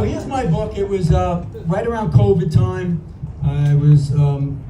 So here's my book. It was right around COVID time. I was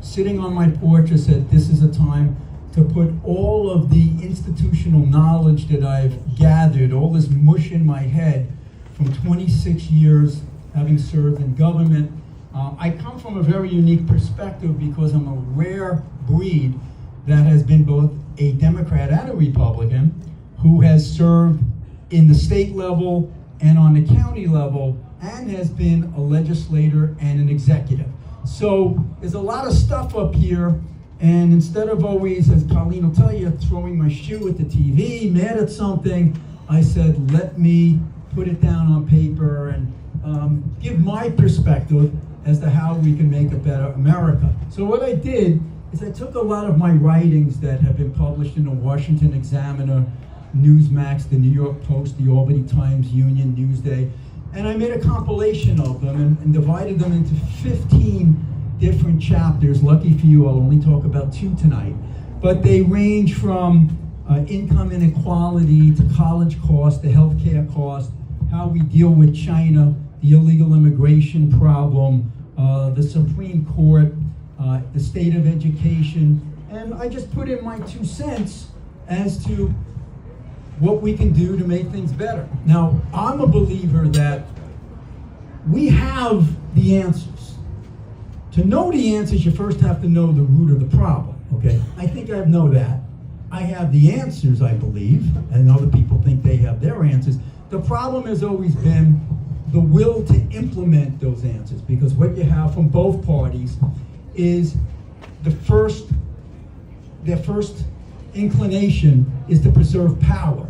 sitting on my porch. I said, this is a time to put all of the institutional knowledge that I've gathered, all this mush in my head from 26 years having served in government. I come from a very unique perspective because I'm a rare breed that has been both a Democrat and a Republican who has served in the state level and on the county level and has been a legislator and an executive. So there's a lot of stuff up here, and instead of always, as Colleen will tell you, throwing my shoe at the TV, mad at something, I said, let me put it down on paper and give my perspective as to how we can make a better America. So what I did is I took a lot of my writings that have been published in the Washington Examiner, Newsmax, the New York Post, the Albany Times, Union, Newsday, and I made a compilation of them and divided them into 15 different chapters. Lucky for you, I'll only talk about 2 tonight. But they range from income inequality to college cost to healthcare cost, how we deal with China, the illegal immigration problem, the Supreme Court, the state of education, and I just put in my 2 cents as to what we can do to make things better. Now, I'm a believer that we have the answers. To know the answers, you first have to know the root of the problem, okay? I think I know that. I have the answers, I believe, and other people think they have their answers. The problem has always been the will to implement those answers, because what you have from both parties is their first inclination is to preserve power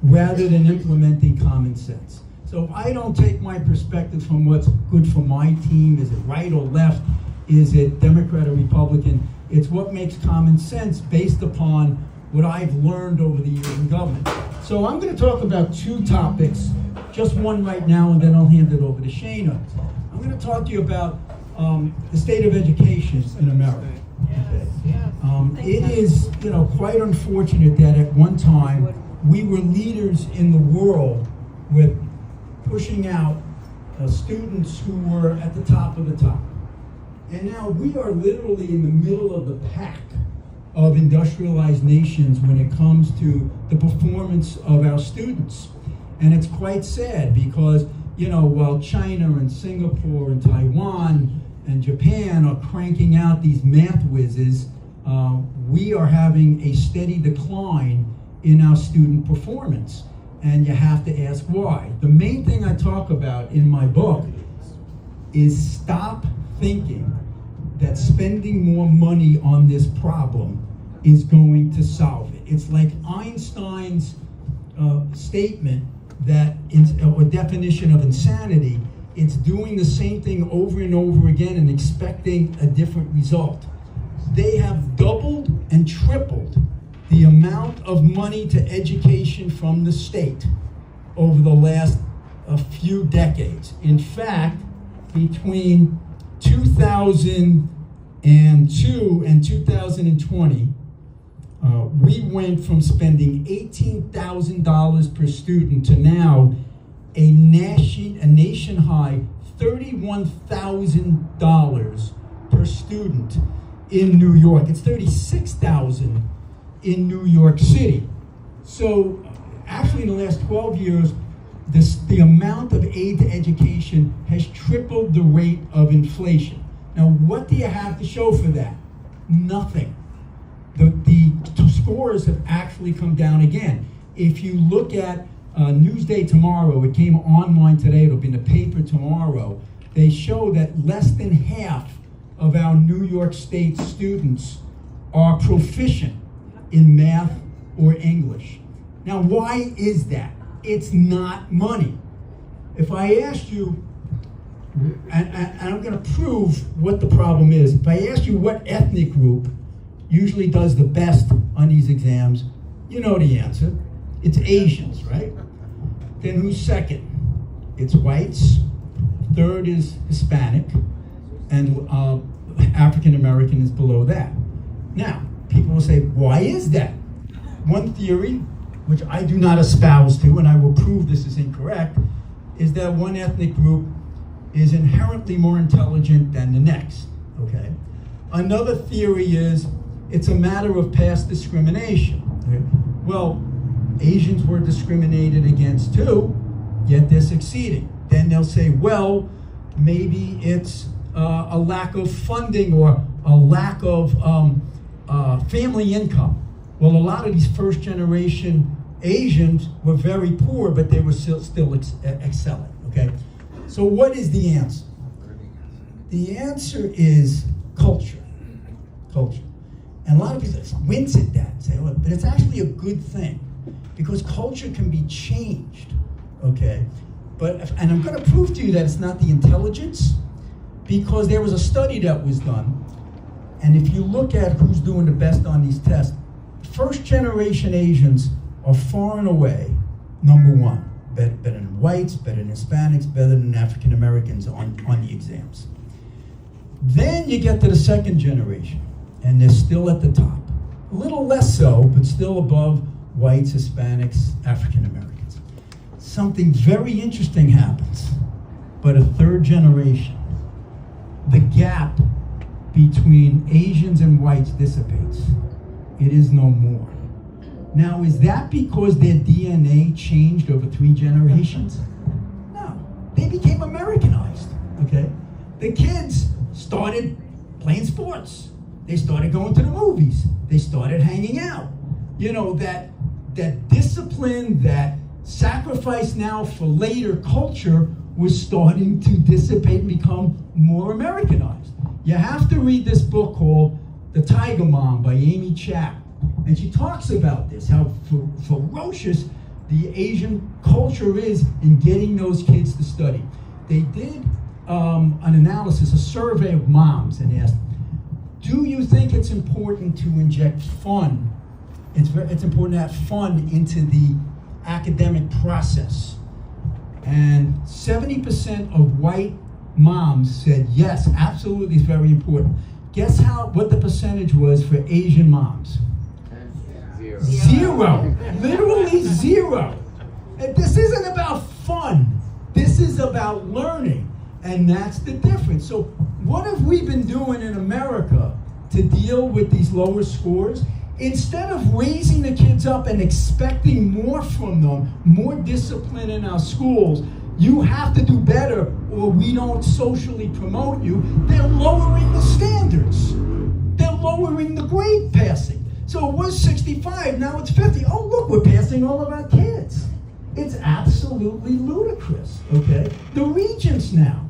rather than implementing common sense. So I don't take my perspective from what's good for my team. Is it right or left? Is it Democrat or Republican? It's what makes common sense based upon what I've learned over the years in government. So I'm going to talk about 2 topics, just one right now, and then I'll hand it over to Shana. I'm going to talk to you about the state of education in America. Okay. It is, quite unfortunate that at one time we were leaders in the world with pushing out students who were at the top of the top. And now we are literally in the middle of the pack of industrialized nations when it comes to the performance of our students. And it's quite sad because, while China and Singapore and Taiwan and Japan are cranking out these math whizzes, we are having a steady decline in our student performance. And you have to ask why. The main thing I talk about in my book is stop thinking that spending more money on this problem is going to solve it. It's like Einstein's statement that, or definition of insanity, it's doing the same thing over and over again and expecting a different result. They have doubled and tripled the amount of money to education from the state over the last few decades. In fact, between 2002 and 2020, we went from spending $18,000 per student to now a nation-high $31,000 per student in New York. It's $36,000 in New York City. So actually in the last 12 years, the amount of aid to education has tripled the rate of inflation. Now, what do you have to show for that? Nothing. The scores have actually come down again. If you look at Newsday tomorrow, it came online today, it'll be in the paper tomorrow, they show that less than half of our New York State students are proficient in math or English. Now, why is that? It's not money. If I asked you, and I'm going to prove what the problem is, if I asked you what ethnic group usually does the best on these exams, you know the answer. It's Asians, right? Then who's second? It's whites. Third is Hispanic. And African American is below that. Now, people will say, why is that? One theory, which I do not espouse to, and I will prove this is incorrect, is that one ethnic group is inherently more intelligent than the next, okay? Another theory is it's a matter of past discrimination. Okay? Well, Asians were discriminated against too, yet they're succeeding. Then they'll say, well, maybe it's a lack of funding or a lack of family income. Well, a lot of these first generation Asians were very poor, but they were still excelling, okay? So what is the answer? The answer is culture. Culture. And a lot of people wince at that and say, well, but it's actually a good thing because culture can be changed, okay? And I'm going to prove to you that it's not the intelligence, because there was a study that was done, and if you look at who's doing the best on these tests, first generation Asians are far and away number one. Better than whites, better than Hispanics, better than African Americans on the exams. Then you get to the second generation, and they're still at the top. A little less so, but still above whites, Hispanics, African Americans. Something very interesting happens, but a third generation, the gap between Asians and whites dissipates. It is no more. Now, is that because their DNA changed over 3 generations? No, they became Americanized, okay? The kids started playing sports. They started going to the movies. They started hanging out. You know, that discipline, that sacrifice now for later culture was starting to dissipate and become more Americanized. You have to read this book called The Tiger Mom by Amy Chapp. And she talks about this, how ferocious the Asian culture is in getting those kids to study. They did an analysis, a survey of moms, and asked, do you think it's important to inject fun? It's important to have fun into the academic process. And 70% of white moms said, yes, absolutely, it's very important. Guess what the percentage was for Asian moms? Zero. Literally zero. And this isn't about fun. This is about learning. And that's the difference. So what have we been doing in America to deal with these lower scores? Instead of raising the kids up and expecting more from them, more discipline in our schools, you have to do better or we don't socially promote you, they're lowering the standards. They're lowering the grade passing. So it was 65, now it's 50. Oh, look, we're passing all of our kids. It's absolutely ludicrous, okay? The regents now.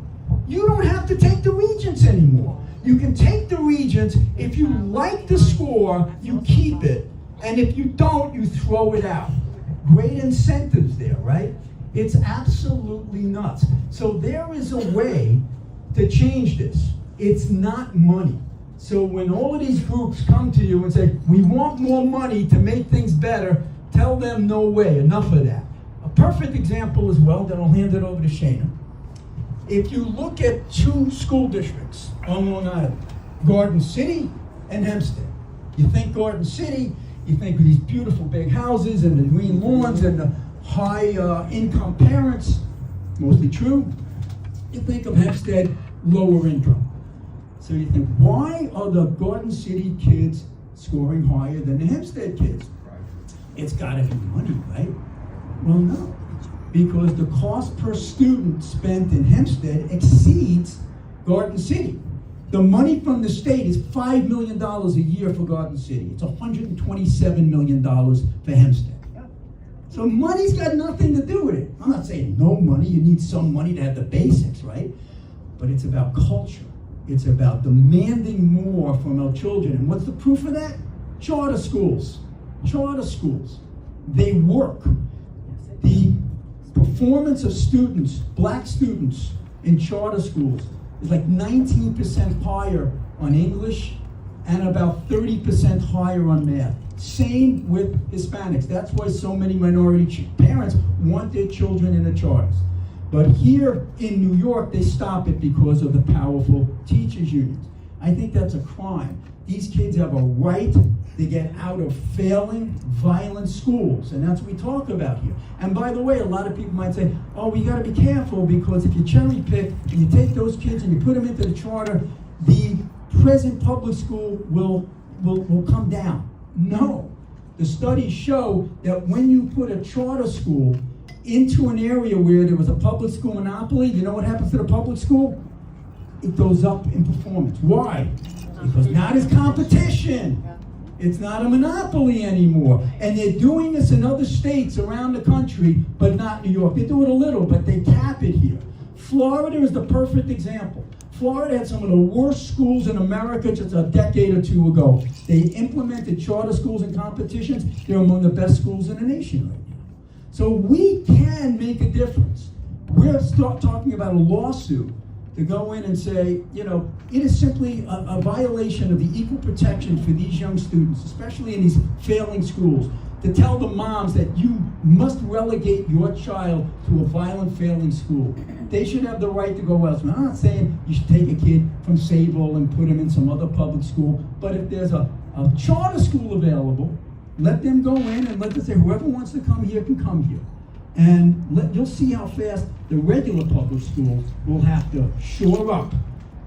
You don't have to take the regents anymore. You can take the regents. If you like the score, you keep it. And if you don't, you throw it out. Great incentives there, right? It's absolutely nuts. So there is a way to change this. It's not money. So when all of these groups come to you and say, we want more money to make things better, tell them no way, enough of that. A perfect example as well, then I'll hand it over to Shana. If you look at 2 school districts on Long Island, Garden City and Hempstead. You think Garden City, you think of these beautiful big houses and the green lawns and the high income parents, mostly true. You think of Hempstead, lower income. So you think, why are the Garden City kids scoring higher than the Hempstead kids? It's gotta be money, right? Well, no. Because the cost per student spent in Hempstead exceeds Garden City. The money from the state is $5 million a year for Garden City. It's $127 million for Hempstead. So money's got nothing to do with it. I'm not saying no money, you need some money to have the basics, right? But it's about culture. It's about demanding more from our children. And what's the proof of that? Charter schools. Charter schools. They work. The performance of students, black students in charter schools, is like 19% higher on English and about 30% higher on math. Same with Hispanics. That's why so many minority parents want their children in the charters. But here in New York, they stop it because of the powerful teachers' unions. I think that's a crime. These kids have a right They get out of failing, violent schools, and that's what we talk about here. And by the way, a lot of people might say, oh, we got to be careful, because if you cherry pick and you take those kids and you put them into the charter, the present public school will come down. No. The studies show that when you put a charter school into an area where there was a public school monopoly, you know what happens to the public school? It goes up in performance. Why? Because now there's competition. It's not a monopoly anymore. And they're doing this in other states around the country, but not New York. They do it a little, but they cap it here. Florida is the perfect example. Florida had some of the worst schools in America just a decade or two ago. They implemented charter schools in competitions. They're among the best schools in the nation right now. So we can make a difference. We're talking about a lawsuit to go in and say, you know, it is simply a violation of the equal protection for these young students, especially in these failing schools, to tell the moms that you must relegate your child to a violent, failing school. They should have the right to go elsewhere. I'm not saying you should take a kid from Sable and put him in some other public school, but if there's a charter school available, let them go in and let them say, whoever wants to come here can come here. And you'll see how fast the regular public schools will have to shore up,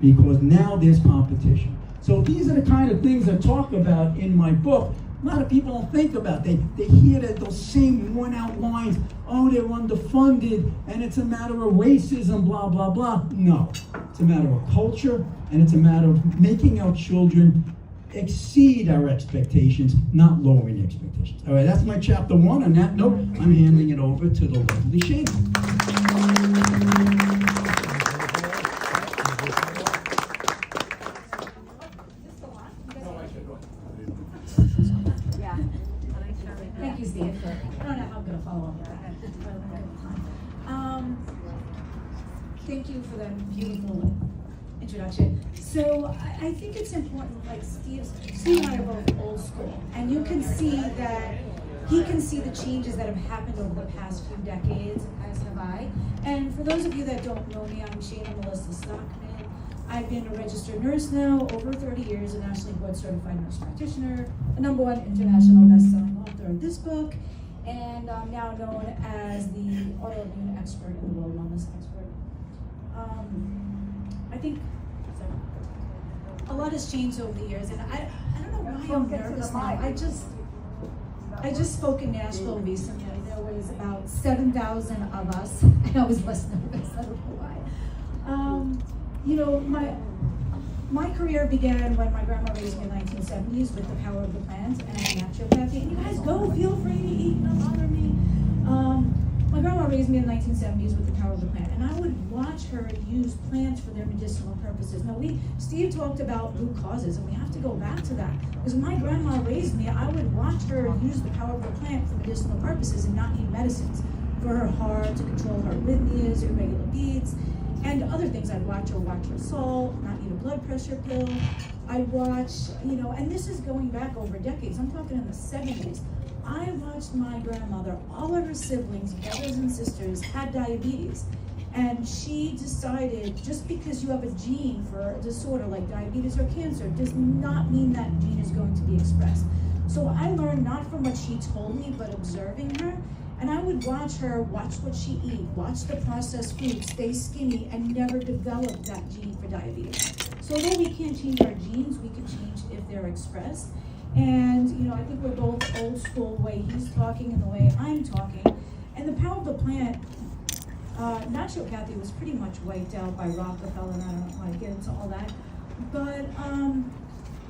because now there's competition. So these are the kind of things I talk about in my book. A lot of people don't think about. They hear that those same worn-out lines, oh, they're underfunded, and it's a matter of racism, blah, blah, blah. No, it's a matter of culture, and it's a matter of making our children exceed our expectations, not lowering expectations. All right, that's my chapter 1. On that note, I'm handing it over to the lovely Shane. Thank you, Steve. I don't know how I'm going to follow up with that. Thank you for that beautiful introduction. So I think it's important, like Steve and I are both old school, and you can see that he can see the changes that have happened over the past few decades, as have I. And for those of you that don't know me, I'm Shana Melissa Stockman. I've been a registered nurse now over 30 years, a nationally board certified nurse practitioner, the #1 international best-selling author of this book, and I'm now known as the autoimmune expert and the world wellness expert. I think a lot has changed over the years, and I don't know why I'm nervous now. I just spoke in Nashville recently. There was about 7,000 of us, and I was less nervous. I don't know why. You know, my career began when my grandma raised me in the 1970s with the power of the plant and naturopathy. And you guys go, feel free to eat, don't bother me. My grandma raised me in the 1970s with the power of the plant, and I would watch her use plants for their medicinal purposes. Now, Steve talked about root causes, and we have to go back to that. Because when my grandma raised me, I would watch her use the power of the plant for medicinal purposes and not need medicines for her heart, to control her arrhythmias, irregular beats, and other things. I'd watch her salt, not need a blood pressure pill. I'd watch, you know, and this is going back over decades. I'm talking in the 70s. I watched my grandmother, all of her siblings, brothers and sisters, had diabetes. And she decided, just because you have a gene for a disorder like diabetes or cancer does not mean that gene is going to be expressed. So I learned not from what she told me, but observing her. And I would watch her, watch what she eat, watch the processed foods, stay skinny, and never develop that gene for diabetes. So although we can't change our genes, we can change if they're expressed. And, you know, I think we're both old school, the way he's talking and the way I'm talking. And the power of the plant, naturopathy was pretty much wiped out by Rockefeller, and I don't want to get into all that. But,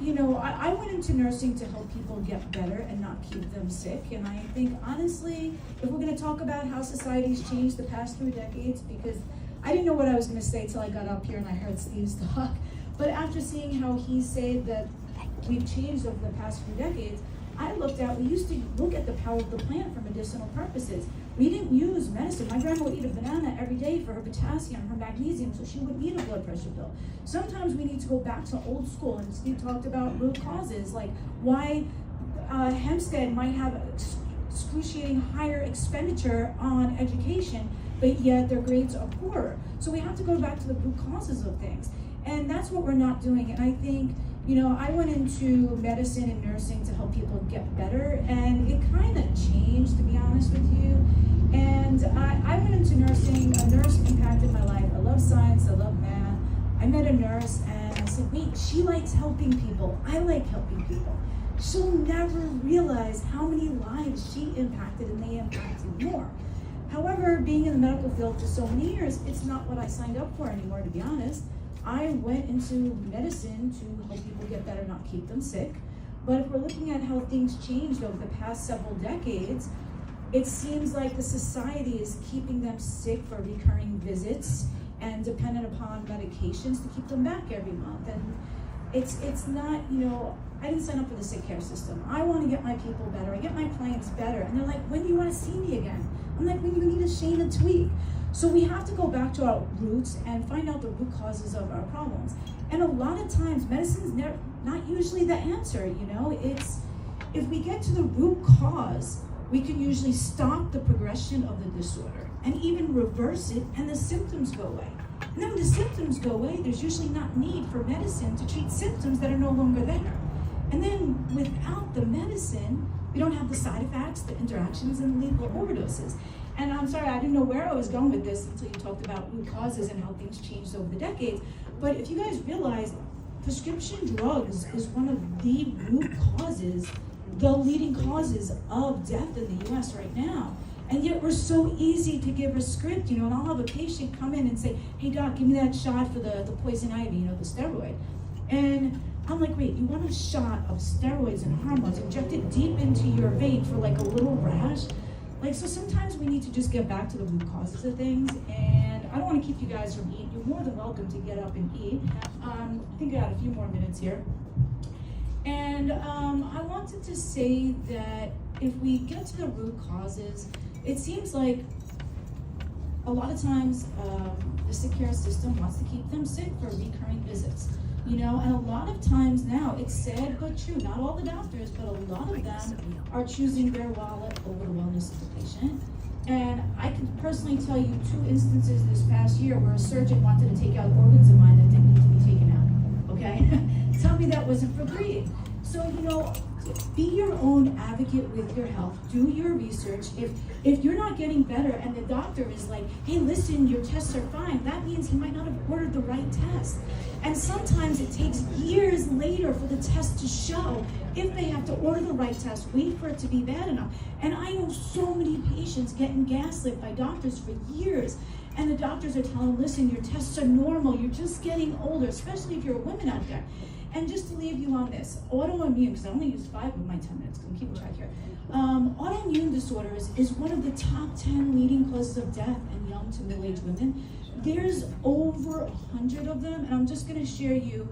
you know, I went into nursing to help people get better and not keep them sick. And I think, honestly, if we're going to talk about how society's changed the past 3 decades, because I didn't know what I was going to say till I got up here and I heard Steve's talk. But after seeing how he said that we've changed over the past few decades, I looked at, we used to look at the power of the plant for medicinal purposes. We didn't use medicine. My grandma would eat a banana every day for her potassium, her magnesium, so she wouldn't need a blood pressure pill. Sometimes we need to go back to old school, and Steve talked about root causes, like why Hempstead might have excruciating higher expenditure on education, but yet their grades are poorer. So we have to go back to the root causes of things. And that's what we're not doing. And I think, You know, I went into medicine and nursing to help people get better, and it kind of changed, to be honest with you. And I went into nursing. A nurse impacted my life. I love science, I love math. I met a nurse and I said, wait, she likes helping people. I like helping people. She'll never realize how many lives she impacted, and they impacted more. However, being in the medical field for so many years, it's not what I signed up for anymore, to be honest. I went into medicine to help people get better, not keep them sick. But if we're looking at how things changed over the past several decades, it seems like the society is keeping them sick for recurring visits and dependent upon medications to keep them back every month. And it's not, you know, I didn't sign up for the sick care system. I want to get my people better. I get my clients better. And they're like, when do you want to see me again? I'm like, when you need a shave and tweak. So we have to go back to our roots and find out the root causes of our problems. And a lot of times, medicine's not usually the answer, you know? It's, if we get to the root cause, we can usually stop the progression of the disorder and even reverse it, and the symptoms go away. And then when the symptoms go away, there's usually not need for medicine to treat symptoms that are no longer there. And then without the medicine, we don't have the side effects, the interactions, and the lethal overdoses. And I'm sorry, I didn't know where I was going with this until you talked about root causes and how things changed over the decades. But if you guys realize, prescription drugs is one of the root causes, the leading causes of death in the US right now. And yet we're so easy to give a script, you know, and I'll have a patient come in and say, hey doc, give me that shot for the poison ivy, you know, the steroid. And I'm like, wait, you want a shot of steroids and hormones injected deep into your vein for like a little rash? Like, so sometimes we need to just get back to the root causes of things. And I don't want to keep you guys from eating. You're more than welcome to get up and eat. I think I got a few more minutes here. And I wanted to say that if we get to the root causes, it seems like a lot of times the sick care system wants to keep them sick for recurring visits. You know, and a lot of times now, it's sad but true, not all the doctors, but a lot of them are choosing their wallet over the wellness of the patient. And I can personally tell you 2 instances this past year where a surgeon wanted to take out organs of mine that didn't need to be taken out, okay? Tell me that wasn't for breeding. So, you know, be your own advocate with your health. Do your research. If you're not getting better and the doctor is like, hey, listen, your tests are fine, that means he might not have ordered the right test. And sometimes it takes years later for the test to show. If they have to order the right test, wait for it to be bad enough. And I know so many patients getting gaslit by doctors for years. And the doctors are telling them, listen, your tests are normal, you're just getting older, especially if you're a woman out there. And just to leave you on this, autoimmune, because I only used 5 of my 10 minutes, I'm keeping track here. Autoimmune disorders is one of the top 10 leading causes of death in young to middle-aged women. There's over 100 of them, and I'm just gonna share you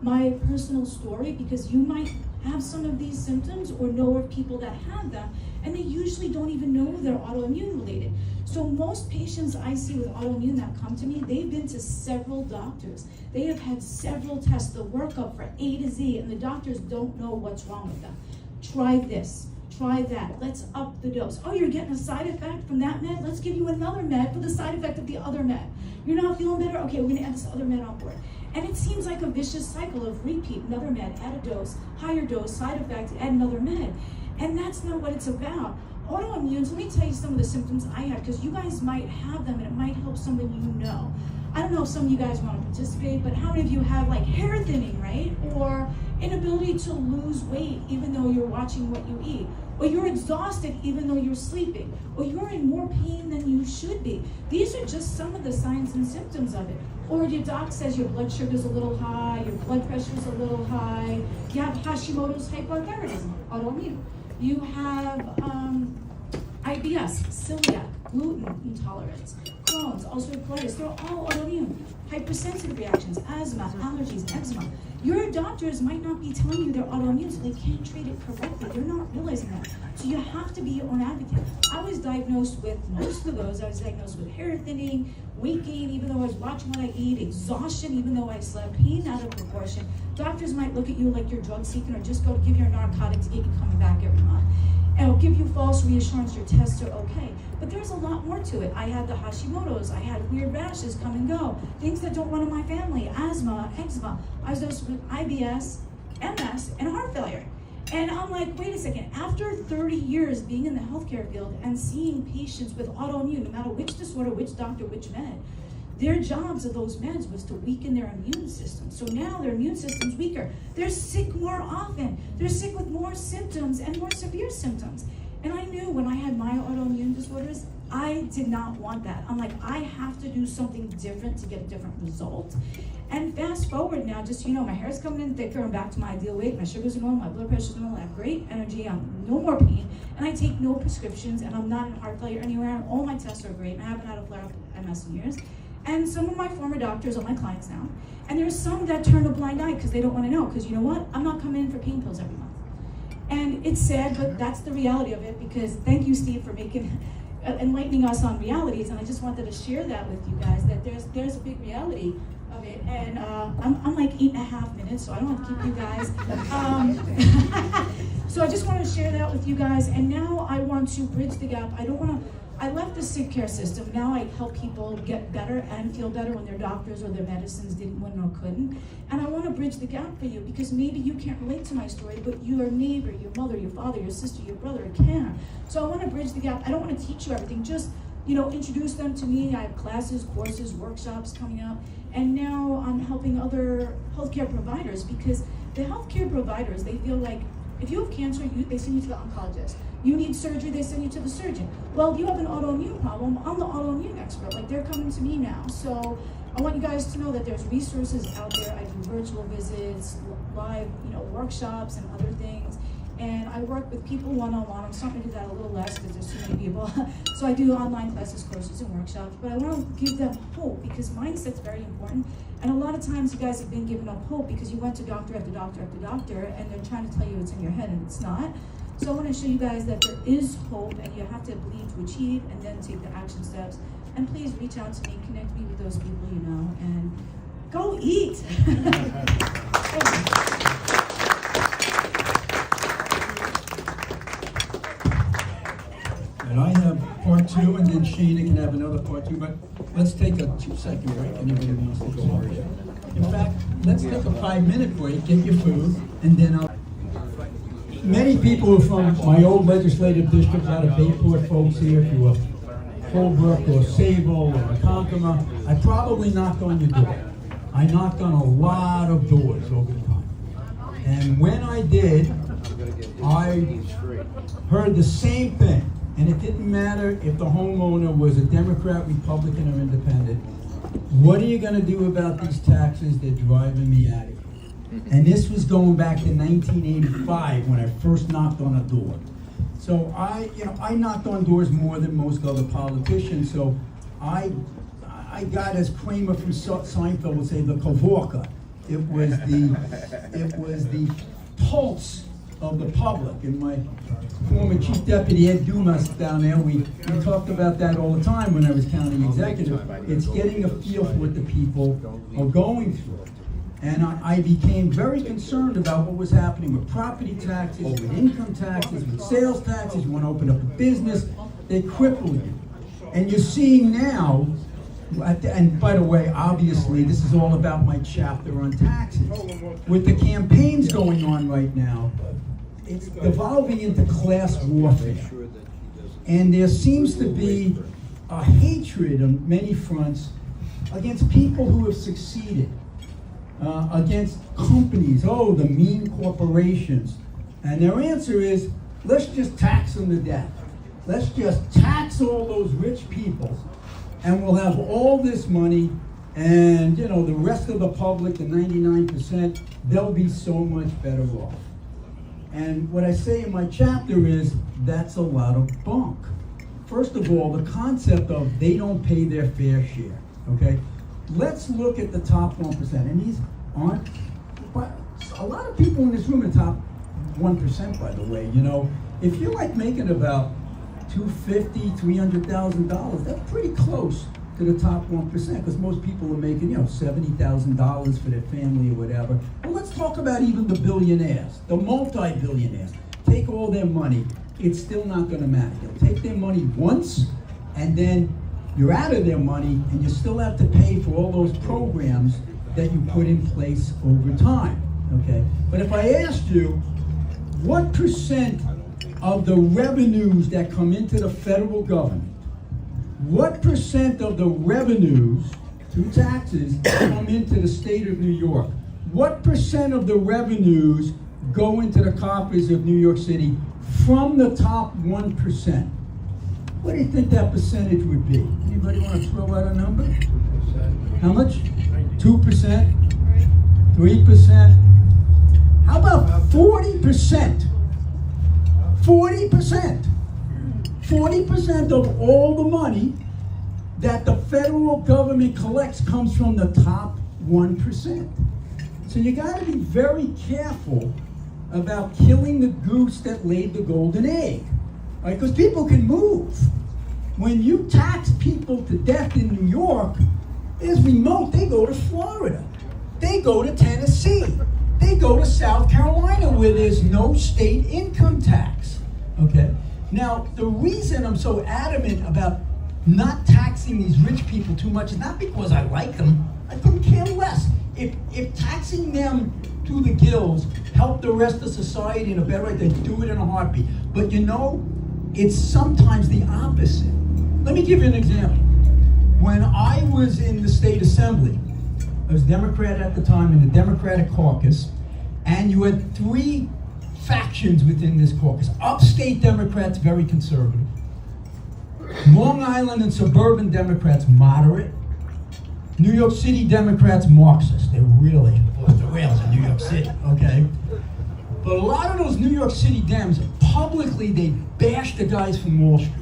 my personal story because you might have some of these symptoms or know of people that have them, and they usually don't even know they're autoimmune related. So most patients I see with autoimmune that come to me, they've been to several doctors. They have had several tests, the workup for A to Z, and the doctors don't know what's wrong with them. Try this, try that, let's up the dose. Oh, you're getting a side effect from that med? Let's give you another med for the side effect of the other med. You're not feeling better? Okay, we're gonna add this other med on board. And it seems like a vicious cycle of repeat, another med, add a dose, higher dose, side effect, add another med. And that's not what it's about. Autoimmunes, let me tell you some of the symptoms I have, because you guys might have them and it might help someone you know. I don't know if some of you guys want to participate, but how many of you have like hair thinning, right? Or inability to lose weight even though you're watching what you eat? Or you're exhausted even though you're sleeping? Or you're in more pain than you should be? These are just some of the signs and symptoms of it. Or your doc says your blood sugar's a little high, your blood pressure's a little high, you have Hashimoto's hypothyroidism, autoimmune. You have IBS, celiac, gluten intolerance, Crohn's, ulcerative colitis, they're all autoimmune. Hypersensitive reactions, asthma, allergies, eczema. Your doctors might not be telling you they're autoimmune, so they can't treat it correctly. They're not realizing that. So you have to be your own advocate. I was diagnosed with most of those. I was diagnosed with hair thinning, weight gain, even though I was watching what I eat, exhaustion, even though I slept, pain out of proportion. Doctors might look at you like you're drug seeking or just go to give you a narcotic to get you coming back every month. And it'll give you false reassurance your tests are okay. But there's a lot more to it. I had the Hashimoto's, I had weird rashes come and go, things that don't run in my family, asthma, eczema. I was diagnosed with IBS, MS, and heart failure. And I'm like, wait a second, after 30 years being in the healthcare field and seeing patients with autoimmune, no matter which disorder, which doctor, which med, their jobs of those meds was to weaken their immune system. So now their immune system's weaker. They're sick more often. They're sick with more symptoms and more severe symptoms. And I knew when I had my autoimmune disorders, I did not want that. I'm like, I have to do something different to get a different result. And fast forward now, just so you know, my hair's coming in thicker, I'm back to my ideal weight, my sugar's normal, my blood pressure's normal, I have great energy, I'm no more pain, and I take no prescriptions, and I'm not in heart failure anywhere, and all my tests are great, and I haven't had a flare-up of MS in years. And some of my former doctors are my clients now, and there's some that turn a blind eye because they don't want to know, because you know what? I'm not coming in for pain pills every month. And it's sad, but that's the reality of it, because thank you, Steve, for enlightening us on realities, and I just wanted to share that with you guys, that there's a big reality of it. And I'm like 8.5 minutes, so I don't have to keep you guys. So I just want to share that with you guys, and now I want to bridge the gap. I left the sick care system. Now I help people get better and feel better when their doctors or their medicines didn't win or couldn't. And I want to bridge the gap for you, because maybe you can't relate to my story, but your neighbor, your mother, your father, your sister, your brother can. So I want to bridge the gap. I don't want to teach you everything, just introduce them to me. I have classes, courses, workshops coming up. And now I'm helping other healthcare providers, because the healthcare providers, they feel like if you have cancer, they send you to the oncologist. You need surgery, they send you to the surgeon. Well, if you have an autoimmune problem, I'm the autoimmune expert. Like, they're coming to me now. So I want you guys to know that there's resources out there. I do virtual visits, live, workshops and other things. And I work with people one-on-one. I'm starting to do that a little less because there's too many people. So I do online classes, courses, and workshops. But I want to give them hope, because mindset's very important. And a lot of times you guys have been giving up hope because you went to doctor after doctor after doctor, and they're trying to tell you it's in your head, and it's not. So I want to show you guys that there is hope, and you have to believe to achieve and then take the action steps. And please reach out to me, connect me with those people you know, and go eat. And I have part 2, and then Sheena can have another part 2, but let's take a 2-second break. Anybody wants to go over there? In fact, let's take a 5-minute break, get your food, and then I'll... Many people are from my old legislative district, a lot of Bayport folks here, if you were Holbrook or Sable or Ronkonkoma. I probably knocked on your door. I knocked on a lot of doors over time. And when I did, I heard the same thing. And it didn't matter if the homeowner was a Democrat, Republican, or Independent. What are you going to do about these taxes? They're driving me out of here. And this was going back to 1985 when I first knocked on a door. So I knocked on doors more than most other politicians. So I got, as Kramer from Seinfeld would say, the Kavorka. It was the pulse of the public. And my former chief deputy Ed Dumas down there, we talked about that all the time when I was county executive. It's getting a feel for what the people are going through. And I became very concerned about what was happening with property taxes, with income taxes, with sales taxes. You want to open up a business, they cripple you. And you're seeing now, and by the way, obviously, this is all about my chapter on taxes. With the campaigns going on right now, it's evolving into class warfare. And there seems to be a hatred on many fronts against people who have succeeded. Against companies, the mean corporations. And their answer is, let's just tax them to death. Let's just tax all those rich people, and we'll have all this money, and the rest of the public, the 99%, they'll be so much better off. And what I say in my chapter is, that's a lot of bunk. First of all, the concept of they don't pay their fair share, okay? Let's look at the top 1%, and these aren't, but a lot of people in this room are top 1%, by the way. If you're like making about $250,000, $300,000, that's pretty close to the top 1%, because most people are making, $70,000 for their family or whatever. But let's talk about even the billionaires, the multi-billionaires. Take all their money, it's still not going to matter. They'll take their money once, and then you're out of their money, and you still have to pay for all those programs that you put in place over time. okay? But if I asked you, what percent of the revenues that come into the federal government, what percent of the revenues through taxes come into the state of New York? What percent of the revenues go into the coffers of New York City from the top 1%? What do you think that percentage would be? Anybody want to throw out a number? 2%. How much? 2%? 3%? How about 40%? 40%. 40% of all the money that the federal government collects comes from the top 1%. So you got to be very careful about killing the goose that laid the golden egg, right? Because people can move. When you tax people to death in New York, it's remote. They go to Florida. They go to Tennessee. They go to South Carolina where there's no state income tax, okay? Now, the reason I'm so adamant about not taxing these rich people too much is not because I like them. I couldn't care less. If taxing them to the gills help the rest of society in a better way, they'd do it in a heartbeat. But you know, it's sometimes the opposite. Let me give you an example. When I was in the state assembly, I was Democrat at the time in the Democratic caucus, and you had three factions within this caucus. Upstate Democrats, very conservative. Long Island and suburban Democrats, moderate. New York City Democrats, Marxist. They're really off the rails in New York City, okay? But a lot of those New York City Dems, publicly, they bash the guys from Wall Street.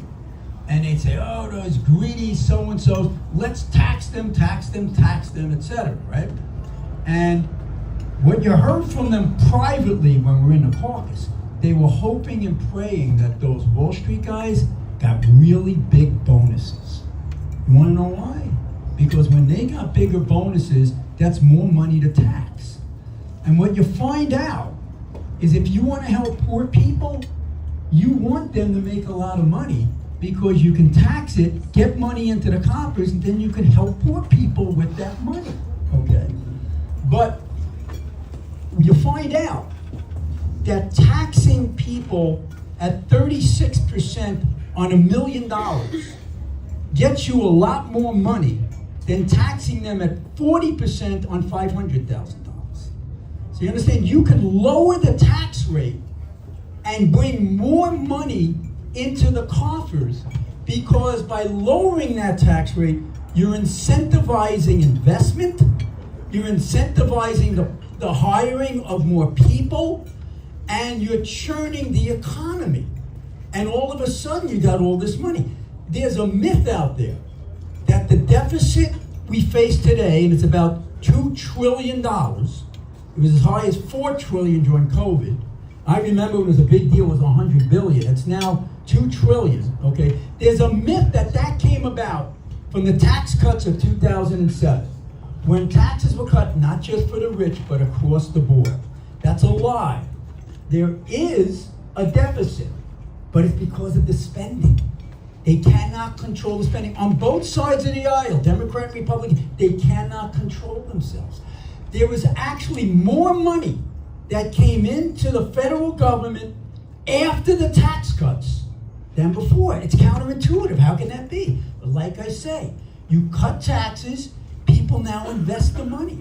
And they'd say, oh, those greedy so-and-sos, let's tax them, etc., right? And what you heard from them privately when we were in the caucus, they were hoping and praying that those Wall Street guys got really big bonuses. You want to know why? Because when they got bigger bonuses, that's more money to tax. And what you find out is if you want to help poor people, you want them to make a lot of money because you can tax it, get money into the coffers, and then you can help poor people with that money, okay? But you find out that taxing people at 36% on $1 million gets you a lot more money than taxing them at 40% on $500,000. So you understand, you can lower the tax rate and bring more money into the coffers because by lowering that tax rate, you're incentivizing investment, you're incentivizing the hiring of more people, and you're churning the economy. And all of a sudden, you got all this money. There's a myth out there that the deficit we face today, and it's about $2 trillion, it was as high as $4 trillion during COVID. I remember it was a big deal, it was $100 billion. It's now $2 trillion, okay? There's a myth that came about from the tax cuts of 2007, when taxes were cut not just for the rich, but across the board. That's a lie. There is a deficit, but it's because of the spending. They cannot control the spending. On both sides of the aisle, Democrat and Republican, they cannot control themselves. There was actually more money that came into the federal government after the tax cuts than before. It's counterintuitive. How can that be? But like I say, you cut taxes, people now invest the money.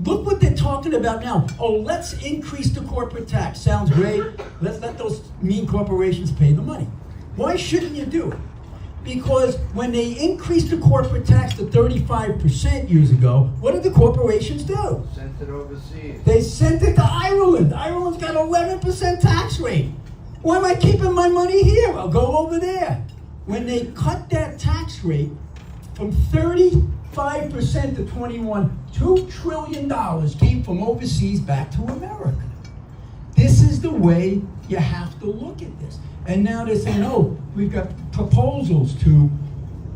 Look what they're talking about now. Oh, let's increase the corporate tax. Sounds great. Let's let those mean corporations pay the money. Why shouldn't you do it? Because when they increased the corporate tax to 35% years ago, what did the corporations do? Sent it overseas. They sent it to Ireland. Ireland's got 11% tax rate. Why am I keeping my money here? I'll go over there. When they cut that tax rate from 35% to 21, $2 trillion came from overseas back to America. This is the way you have to look at this. And now they're saying, oh, we've got proposals to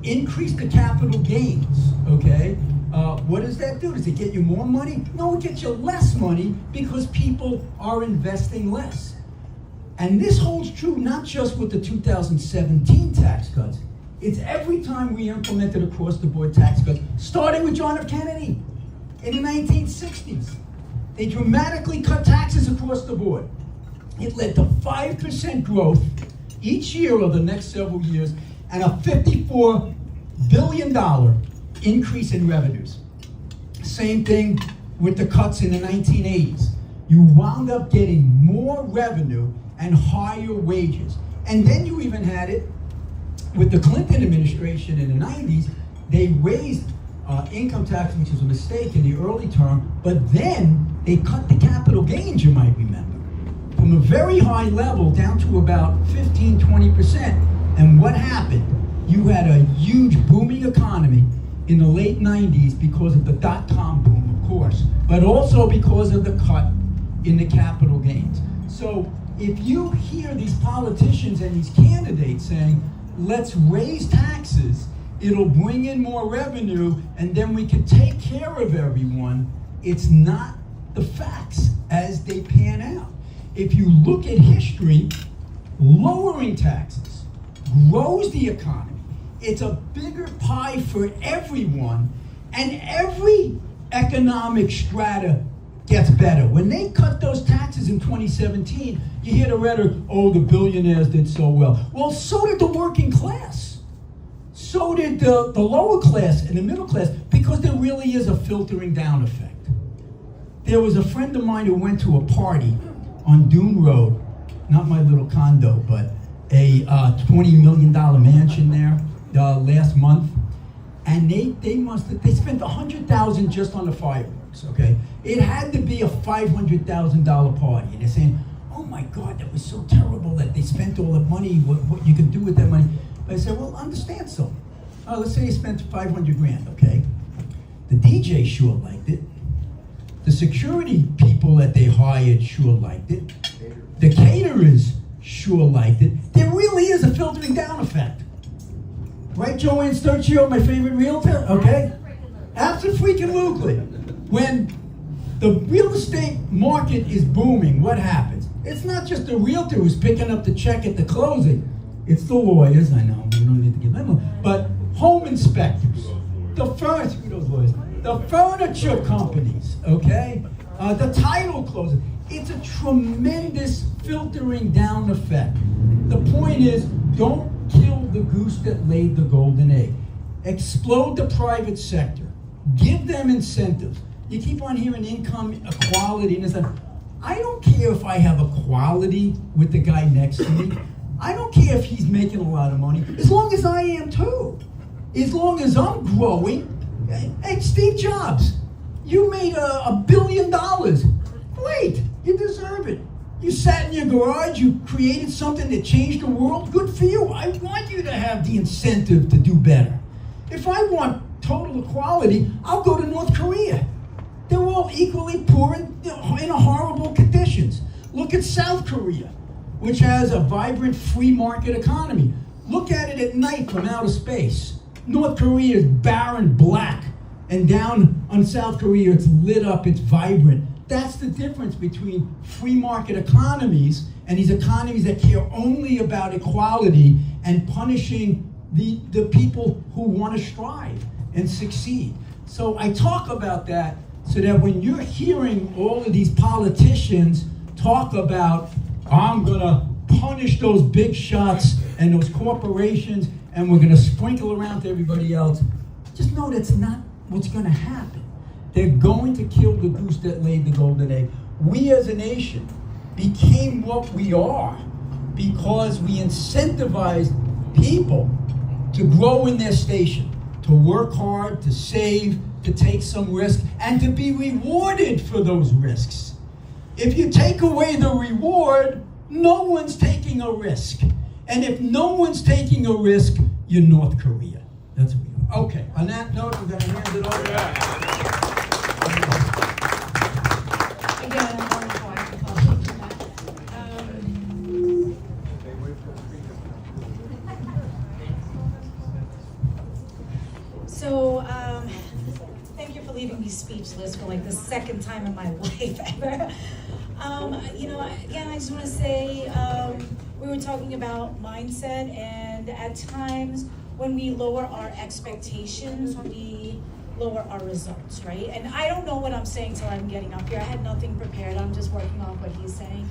increase the capital gains, okay? What does that do? Does it get you more money? No, it gets you less money because people are investing less. And this holds true not just with the 2017 tax cuts. It's every time we implemented across-the-board tax cuts, starting with John F. Kennedy in the 1960s. They dramatically cut taxes across the board. It led to 5% growth each year over the next several years and a $54 billion increase in revenues. Same thing with the cuts in the 1980s. You wound up getting more revenue and higher wages. And then you even had it with the Clinton administration in the 90s. They raised income tax, which was a mistake in the early term, but then they cut the capital gains, you might remember, from a very high level down to about 15, 20%. And what happened? You had a huge booming economy in the late 90s because of the dot-com boom, of course, but also because of the cut in the capital gains. So if you hear these politicians and these candidates saying, let's raise taxes, it'll bring in more revenue, and then we can take care of everyone, it's not the facts as they pan out. If you look at history, lowering taxes grows the economy. It's a bigger pie for everyone, and every economic strata gets better. When they cut those taxes in 2017, you hear the rhetoric, oh, the billionaires did so well. Well, so did the working class. So did the lower class and the middle class, because there really is a filtering down effect. There was a friend of mine who went to a party on Dune Road, not my little condo, but a $20 million mansion there last month, and they spent $100,000 just on the fireworks. Okay, it had to be a $500,000 party, and they're saying, "Oh my God, that was so terrible that they spent all that money. What you could do with that money?" But I said, "Well, understand something. Let's say you spent $500,000. Okay, the DJ sure liked it. The security people that they hired sure liked it. The caterers sure liked it. There really is a filtering down effect, right, Joanne Sturcio, my favorite realtor? Okay, absolutely. When the real estate market is booming, what happens? It's not just the realtor who's picking up the check at the closing. It's the lawyers, I know, we don't need to give them, but home inspectors, the furniture companies, okay? The title closers. It's a tremendous filtering down effect. The point is, don't kill the goose that laid the golden egg. Explode the private sector. Give them incentives. You keep on hearing income equality and stuff. I don't care if I have equality with the guy next to me. I don't care if he's making a lot of money, as long as I am too. As long as I'm growing. Hey, Steve Jobs, you made $1 billion. Great, you deserve it. You sat in your garage, you created something that changed the world. Good for you. I want you to have the incentive to do better. If I want total equality, I'll go to North Korea. They're all equally poor and in horrible conditions. Look at South Korea, which has a vibrant free market economy. Look at it at night from outer space. North Korea is barren black, and down on South Korea it's lit up, it's vibrant. That's the difference between free market economies and these economies that care only about equality and punishing the people who want to strive and succeed. So I talk about that so that when you're hearing all of these politicians talk about, I'm gonna punish those big shots and those corporations and we're gonna sprinkle around to everybody else, just know that's not what's gonna happen. They're going to kill the goose that laid the golden egg. We as a nation became what we are because we incentivized people to grow in their station, to work hard, to save, to take some risk, and to be rewarded for those risks. If you take away the reward, no one's taking a risk. And if no one's taking a risk, you're North Korea. That's what we are. Okay, on that note, we're gonna hand it over. Again, I'm on the phone. Thank you for leaving me speechless for like the second time in my life ever. Again, I just want to say, we were talking about mindset, and at times when we lower our expectations, we lower our results, right? And I don't know what I'm saying till I'm getting up here. I had nothing prepared. I'm just working off what he's saying.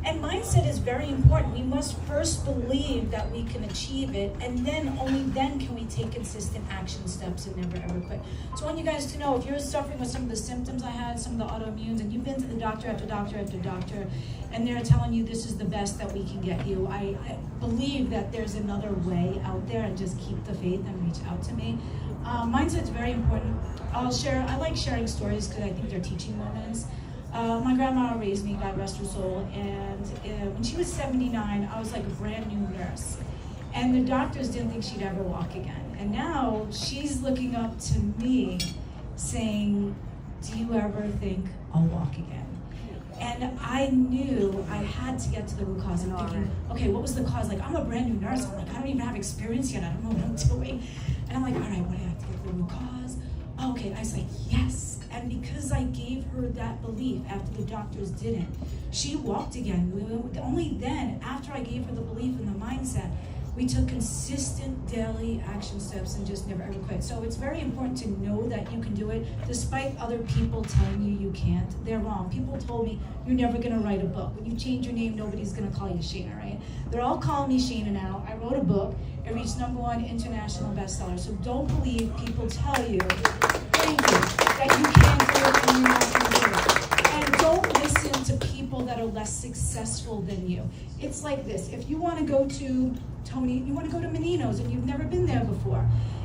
And mindset is very important. We must first believe that we can achieve it, and then only then can we take consistent action steps and never ever quit. So I want you guys to know, if you're suffering with some of the symptoms I had, some of the autoimmunes, and you've been to the doctor after doctor after doctor, and they're telling you this is the best that we can get you, I believe that there's another way out there, and just keep the faith and reach out to me. Mindset's very important. I like sharing stories because I think they're teaching moments. My grandma raised me, God rest her soul, and when she was 79, I was like a brand new nurse. And the doctors didn't think she'd ever walk again. And now she's looking up to me saying, do you ever think I'll walk again? And I knew I had to get to the root cause. I'm thinking, okay, what was the cause? Like, I'm a brand new nurse. I'm like, I don't even have experience yet. I don't know what I'm doing. And I'm like, all right, what do I have to get to the root cause? Okay, I was like, yes. And because I gave her that belief after the doctors didn't, she walked again. Only then, after I gave her the belief and the mindset, we took consistent daily action steps and just never ever quit. So it's very important to know that you can do it despite other people telling you you can't. They're wrong. People told me, you're never gonna write a book. When you change your name, nobody's gonna call you Shayna, right? They're all calling me Shayna now. I wrote a book. It reached #1 international bestseller. So don't believe people tell you, thank you, that you can't do it and you're not gonna do it. And don't listen to people that are less successful than you. It's like this. If you wanna go to Tony, you want to go to Menino's and you've never been there before,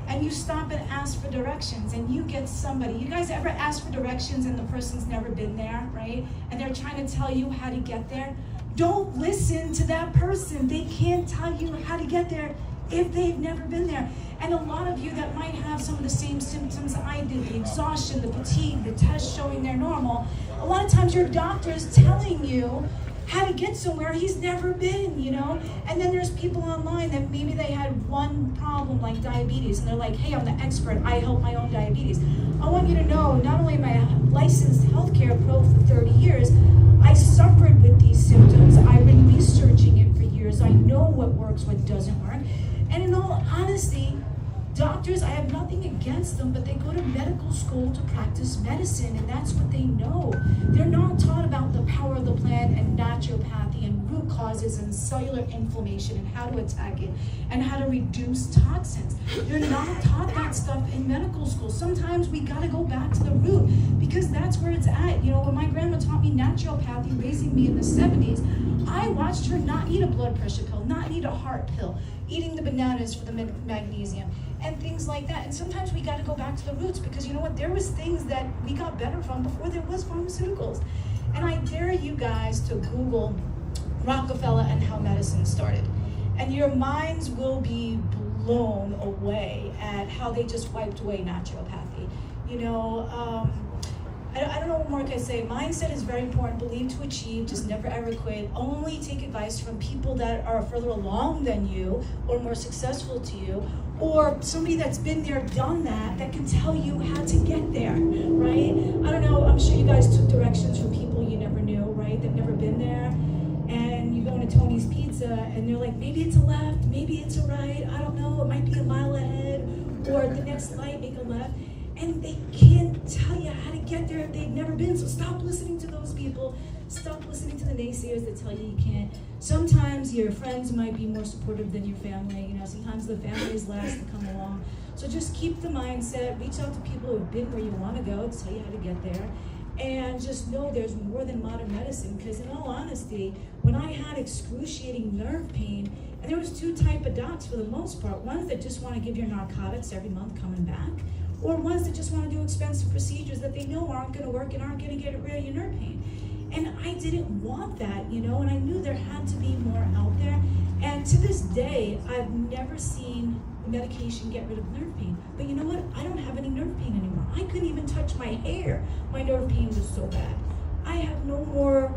and you stop and ask for directions, and you get somebody. You guys ever ask for directions and the person's never been there, right? And they're trying to tell you how to get there? Don't listen to that person. They can't tell you how to get there if they've never been there. And a lot of you that might have some of the same symptoms I did, the exhaustion, the fatigue, the test showing they're normal, a lot of times your doctor is telling you how to get somewhere he's never been, you know? And then there's people online that maybe they had one problem like diabetes, and they're like, hey, I'm the expert, I help my own diabetes. I want you to know, not only am I a licensed healthcare pro for 30 years, I suffered with these symptoms. I've been researching it for years. I know what works, what doesn't work. And in all honesty, doctors, I have nothing against them, but they go to medical school to practice medicine, and that's what they know. They're not taught about the power of the plant and naturopathy and root causes and cellular inflammation and how to attack it and how to reduce toxins. They're not taught that stuff in medical school. Sometimes we gotta go back to the root because that's where it's at. You know, when my grandma taught me naturopathy, raising me in the 70s, I watched her not eat a blood pressure pill, not eat a heart pill, eating the bananas for the magnesium, and things like that. And sometimes we got to go back to the roots because you know what? There was things that we got better from before there was pharmaceuticals. And I dare you guys to Google Rockefeller and how medicine started. And your minds will be blown away at how they just wiped away naturopathy. You know, I don't know what more can I say. Mindset is very important. Believe to achieve. Just never ever quit. Only take advice from people that are further along than you or more successful to you, or somebody that's been there, done that, that can tell you how to get there, right? I don't know. I'm sure you guys took directions from people you never knew, right? They've never been there. And you go into Tony's Pizza and they're like, maybe it's a left, maybe it's a right. I don't know. It might be a mile ahead, or at the next light, make a left. And they can't tell you how to get there if they've never been. So stop listening to those people. Stop listening to the naysayers that tell you you can't. Sometimes your friends might be more supportive than your family. You know, sometimes the family is last to come along. So just keep the mindset. Reach out to people who have been where you want to go to tell you how to get there. And just know there's more than modern medicine. Because in all honesty, when I had excruciating nerve pain, and there was two types of docs for the most part. Ones that just want to give you narcotics every month coming back, or ones that just want to do expensive procedures that they know aren't going to work and aren't going to get rid of your nerve pain. And I didn't want that, you know, and I knew there had to be more out there. And to this day, I've never seen medication get rid of nerve pain. But you know what? I don't have any nerve pain anymore. I couldn't even touch my hair. My nerve pain was so bad. I have no more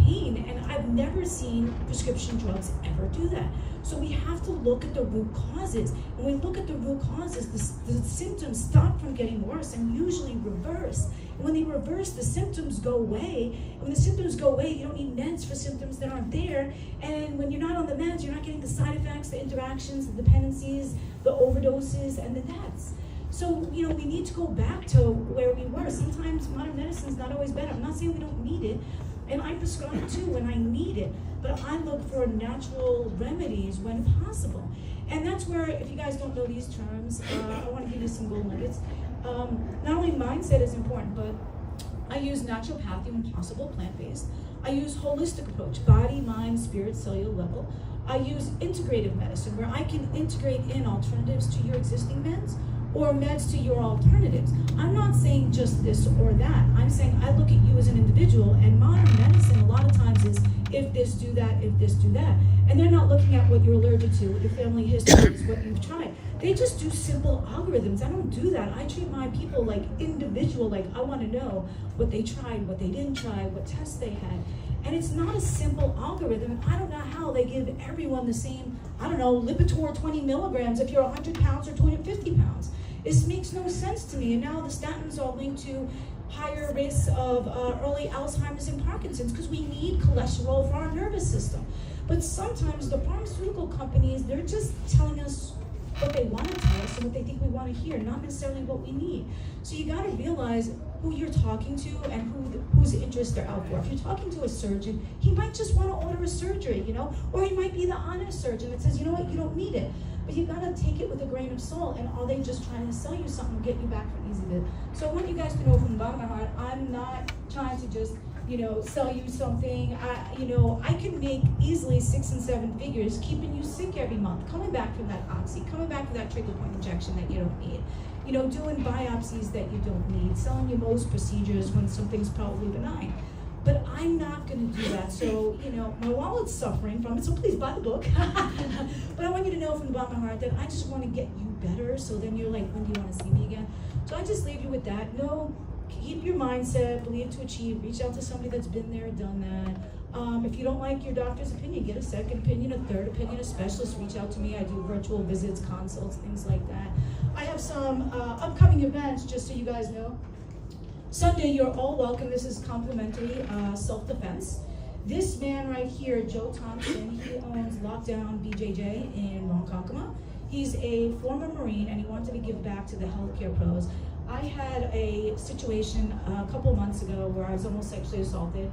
pain, and I've never seen prescription drugs ever do that. So we have to look at the root causes. When we look at the root causes, the symptoms stop from getting worse and usually reverse. And when they reverse, the symptoms go away. And when the symptoms go away, you don't need meds for symptoms that aren't there. And when you're not on the meds, you're not getting the side effects, the interactions, the dependencies, the overdoses, and the deaths. So, you know, we need to go back to where we were. Sometimes modern medicine is not always better. I'm not saying we don't need it, and I prescribe it too when I need it, but I look for natural remedies when possible. And that's where, if you guys don't know these terms, I want to give you some gold nuggets. Not only mindset is important, but I use naturopathy when possible, plant-based. I use holistic approach, body, mind, spirit, cellular level. I use integrative medicine, where I can integrate in alternatives to your existing meds or meds to your alternatives. I'm not saying just this or that. I'm saying I look at you as an individual, and modern medicine a lot of times is if this, do that, if this, do that. And they're not looking at what you're allergic to, what your family history is, what you've tried. They just do simple algorithms. I don't do that. I treat my people like individual, like I want to know what they tried, what they didn't try, what tests they had. And it's not a simple algorithm. I don't know how they give everyone the same, I don't know, Lipitor 20 milligrams if you're 100 pounds or 250 pounds. This makes no sense to me. And now the statins are linked to higher risks of early Alzheimer's and Parkinson's, because we need cholesterol for our nervous system. But sometimes the pharmaceutical companies, they're just telling us what they want to tell us and what they think we want to hear, not necessarily what we need. So you got to realize who you're talking to and whose interests they're out for. If you're talking to a surgeon, he might just want to order a surgery, you know, or he might be the honest surgeon that says, you know what, you don't need it. But you got to take it with a grain of salt, and are they just trying to sell you something to get you back for an easy bit? So I want you guys to know from the bottom of my heart, I'm not trying to just, you know, sell you something. I can make easily 6 and 7 figures keeping you sick every month, coming back from that oxy, coming back from that trigger point injection that you don't need, you know, doing biopsies that you don't need, selling you most procedures when something's probably benign. But I'm not going to do that. So, you know, my wallet's suffering from it, so please buy the book. But I want you to know from the bottom of my heart that I just want to get you better, so then you're like, when do you want to see me again? So I just leave you with that. No, keep your mindset, believe to achieve, reach out to somebody that's been there, done that. If you don't like your doctor's opinion, get a second opinion, a third opinion, a specialist, reach out to me. I do virtual visits, consults, things like that. I have some upcoming events, just so you guys know. Sunday, you're all welcome. This is complimentary self-defense. This man right here, Joe Thompson, he owns Lockdown BJJ in Ronkonkoma. He's a former Marine, and he wanted to give back to the healthcare pros. I had a situation a couple months ago where I was almost sexually assaulted,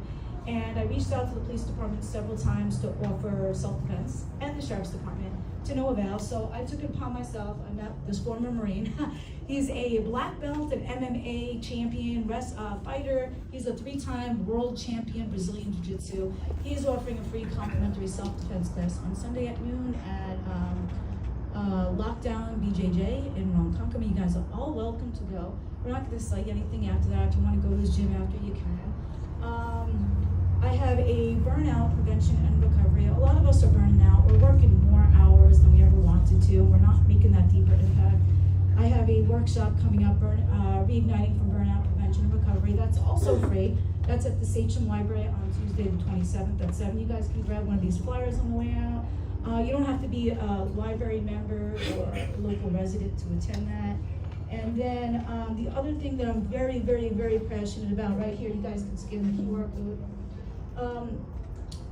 and I reached out to the police department several times to offer self-defense, and the sheriff's department, to no avail. So I took it upon myself. I met this former Marine. He's a black belt, an MMA champion, fighter. He's a 3-time world champion Brazilian Jiu-Jitsu. He's offering a free complimentary self-defense class on Sunday at noon at Lockdown BJJ in Ronkonkoma. You guys are all welcome to go. We're not going to sell you anything after that. If you want to go to his gym after, you can. I have a burnout prevention and recovery. A lot of us are burning out. We're working more hours than we ever wanted to. We're not making that deeper impact. I have a workshop coming up, Reigniting from Burnout Prevention and Recovery. That's also free. That's at the Sachem Library on Tuesday the 27th at 7. You guys can grab one of these flyers on the way out. You don't have to be a library member or a local resident to attend that. And then the other thing that I'm very, very, very passionate about right here, you guys can scan the QR code.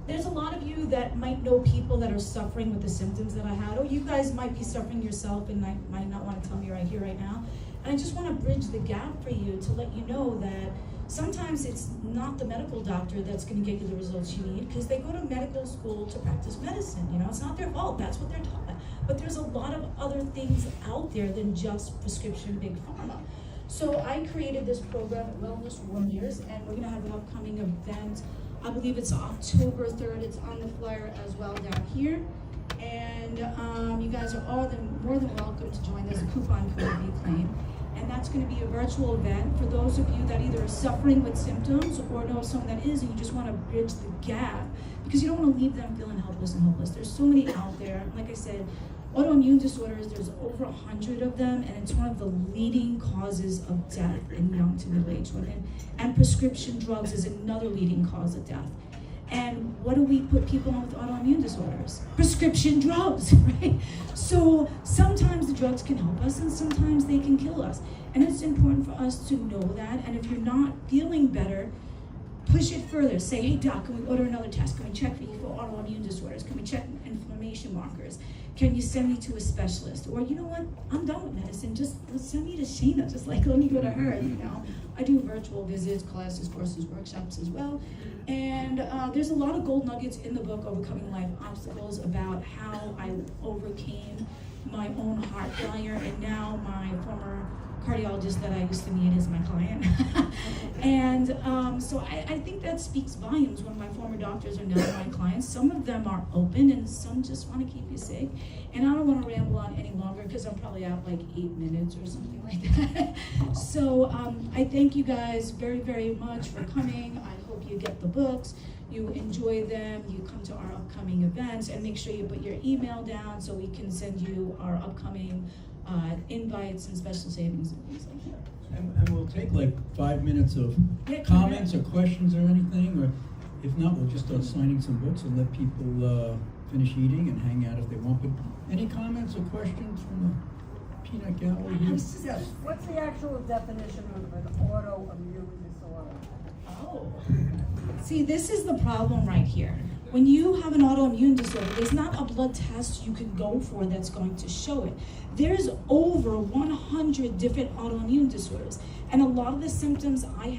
There's a lot of you that might know people that are suffering with the symptoms that I had, or you guys might be suffering yourself and might not want to tell me right here, right now. And I just want to bridge the gap for you to let you know that sometimes it's not the medical doctor that's going to get you the results you need, because they go to medical school to practice medicine. You know, it's not their fault. That's what they're taught. But there's a lot of other things out there than just prescription big pharma. So I created this program, Wellness Warriors, and we're going to have an upcoming event. I believe it's October 3rd. It's on the flyer as well down here. And you guys are all more than welcome to join. There's a coupon code if you claim. And that's going to be a virtual event for those of you that either are suffering with symptoms or know someone that is, and you just want to bridge the gap, because you don't want to leave them feeling helpless and hopeless. There's so many out there. Like I said, autoimmune disorders, there's over 100 of them, and it's one of the leading causes of death in young to middle-aged women. And prescription drugs is another leading cause of death. And what do we put people on with autoimmune disorders? Prescription drugs, right? So sometimes the drugs can help us, and sometimes they can kill us. And it's important for us to know that. And if you're not feeling better, push it further. Say, hey doc, can we order another test? Can we check for you for autoimmune disorders? Can we check inflammation markers? Can you send me to a specialist? Or you know what, I'm done with medicine, just send me to Shayna, just like let me go to her, you know. I do virtual visits, classes, courses, workshops as well. And there's a lot of gold nuggets in the book, Overcoming Life Obstacles, about how I overcame my own heart failure, and now my former cardiologist that I used to meet is my client. And so I think that speaks volumes when my former doctors are now my clients. Some of them are open and some just want to keep you safe. And I don't want to ramble on any longer because I'm probably out like 8 minutes or something like that. So I thank you guys very, very much for coming. I hope you get the books, you enjoy them, you come to our upcoming events, and make sure you put your email down so we can send you our upcoming invites and special savings and things like that. And we'll take like 5 minutes of Yeah, comments or questions or anything, or if not, we'll just start signing some books and let people finish eating and hang out if they want. But any comments or questions from the peanut gallery here? Yes, what's the actual definition of an autoimmune disorder? Oh. See, this is the problem right here. When you have an autoimmune disorder, there's not a blood test you can go for that's going to show it. There's over 100 different autoimmune disorders, and a lot of the symptoms I